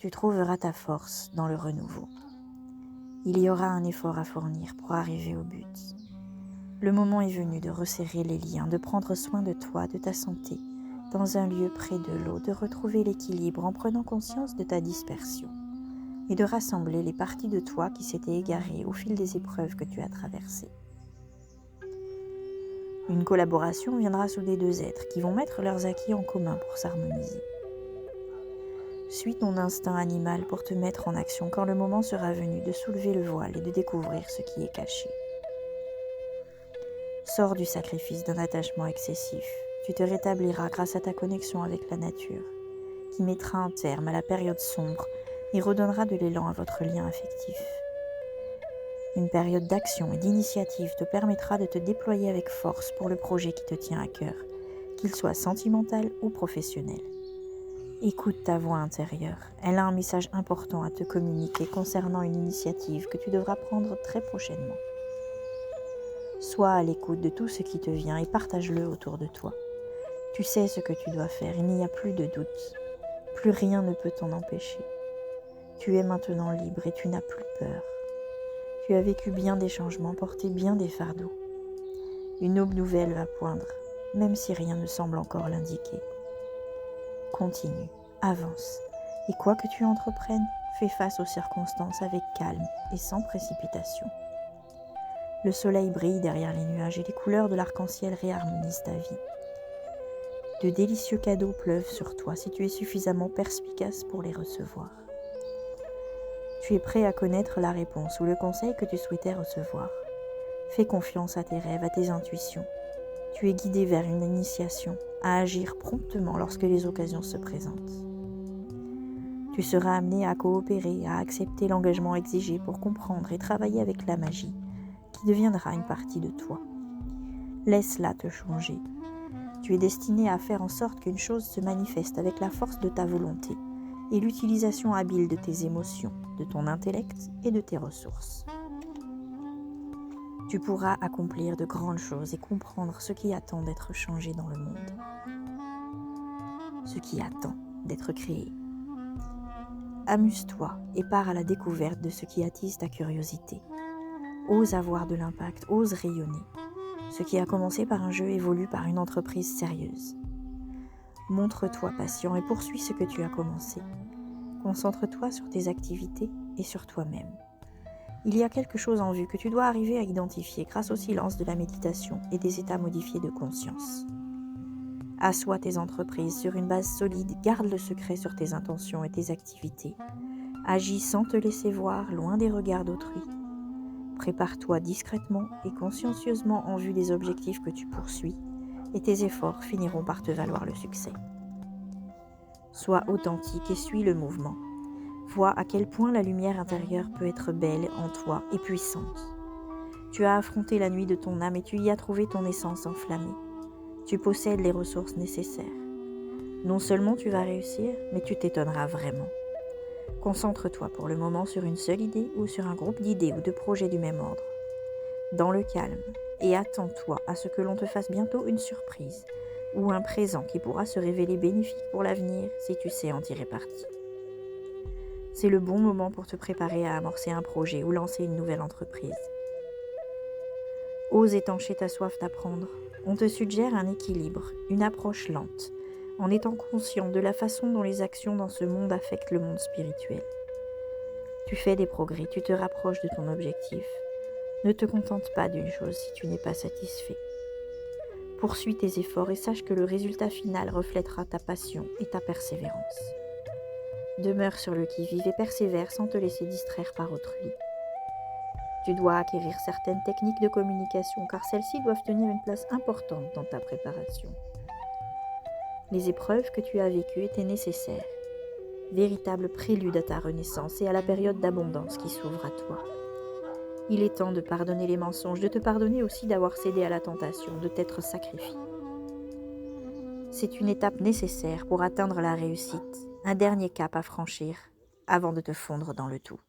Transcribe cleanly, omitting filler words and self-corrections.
tu trouveras ta force dans le renouveau. Il y aura un effort à fournir pour arriver au but. Le moment est venu de resserrer les liens, de prendre soin de toi, de ta santé, dans un lieu près de l'eau, de retrouver l'équilibre en prenant conscience de ta dispersion et de rassembler les parties de toi qui s'étaient égarées au fil des épreuves que tu as traversées. Une collaboration viendra souder deux êtres qui vont mettre leurs acquis en commun pour s'harmoniser. Suis ton instinct animal pour te mettre en action quand le moment sera venu de soulever le voile et de découvrir ce qui est caché. Sors du sacrifice d'un attachement excessif. Tu te rétabliras grâce à ta connexion avec la nature, qui mettra un terme à la période sombre et redonnera de l'élan à votre lien affectif. Une période d'action et d'initiative te permettra de te déployer avec force pour le projet qui te tient à cœur, qu'il soit sentimental ou professionnel. Écoute ta voix intérieure, elle a un message important à te communiquer concernant une initiative que tu devras prendre très prochainement. Sois à l'écoute de tout ce qui te vient et partage-le autour de toi. Tu sais ce que tu dois faire, il n'y a plus de doute, plus rien ne peut t'en empêcher. Tu es maintenant libre et tu n'as plus peur. Tu as vécu bien des changements, porté bien des fardeaux. Une aube nouvelle va poindre, même si rien ne semble encore l'indiquer. Continue, avance, et quoi que tu entreprennes, fais face aux circonstances avec calme et sans précipitation. Le soleil brille derrière les nuages et les couleurs de l'arc-en-ciel réharmonisent ta vie. De délicieux cadeaux pleuvent sur toi si tu es suffisamment perspicace pour les recevoir. Tu es prêt à connaître la réponse ou le conseil que tu souhaitais recevoir. Fais confiance à tes rêves, à tes intuitions. Tu es guidé vers une initiation, à agir promptement lorsque les occasions se présentent. Tu seras amené à coopérer, à accepter l'engagement exigé pour comprendre et travailler avec la magie, qui deviendra une partie de toi. Laisse-la te changer. Tu es destiné à faire en sorte qu'une chose se manifeste avec la force de ta volonté et l'utilisation habile de tes émotions, de ton intellect et de tes ressources. Tu pourras accomplir de grandes choses et comprendre ce qui attend d'être changé dans le monde. Ce qui attend d'être créé. Amuse-toi et pars à la découverte de ce qui attise ta curiosité. Ose avoir de l'impact, ose rayonner. Ce qui a commencé par un jeu évolue par une entreprise sérieuse. Montre-toi patient et poursuis ce que tu as commencé. Concentre-toi sur tes activités et sur toi-même. Il y a quelque chose en vue que tu dois arriver à identifier grâce au silence de la méditation et des états modifiés de conscience. Assois tes entreprises sur une base solide, garde le secret sur tes intentions et tes activités. Agis sans te laisser voir, loin des regards d'autrui. Prépare-toi discrètement et consciencieusement en vue des objectifs que tu poursuis, et tes efforts finiront par te valoir le succès. Sois authentique et suis le mouvement. Vois à quel point la lumière intérieure peut être belle en toi et puissante. Tu as affronté la nuit de ton âme et tu y as trouvé ton essence enflammée. Tu possèdes les ressources nécessaires. Non seulement tu vas réussir, mais tu t'étonneras vraiment. Concentre-toi pour le moment sur une seule idée ou sur un groupe d'idées ou de projets du même ordre. Dans le calme, et attends-toi à ce que l'on te fasse bientôt une surprise ou un présent qui pourra se révéler bénéfique pour l'avenir si tu sais en tirer parti. C'est le bon moment pour te préparer à amorcer un projet ou lancer une nouvelle entreprise. Ose étancher ta soif d'apprendre. On te suggère un équilibre, une approche lente, en étant conscient de la façon dont les actions dans ce monde affectent le monde spirituel. Tu fais des progrès, tu te rapproches de ton objectif. Ne te contente pas d'une chose si tu n'es pas satisfait. Poursuis tes efforts et sache que le résultat final reflètera ta passion et ta persévérance. Demeure sur le qui-vive et persévère sans te laisser distraire par autrui. Tu dois acquérir certaines techniques de communication car celles-ci doivent tenir une place importante dans ta préparation. Les épreuves que tu as vécues étaient nécessaires, véritable prélude à ta renaissance et à la période d'abondance qui s'ouvre à toi. Il est temps de pardonner les mensonges, de te pardonner aussi d'avoir cédé à la tentation, de t'être sacrifié. C'est une étape nécessaire pour atteindre la réussite, un dernier cap à franchir avant de te fondre dans le tout.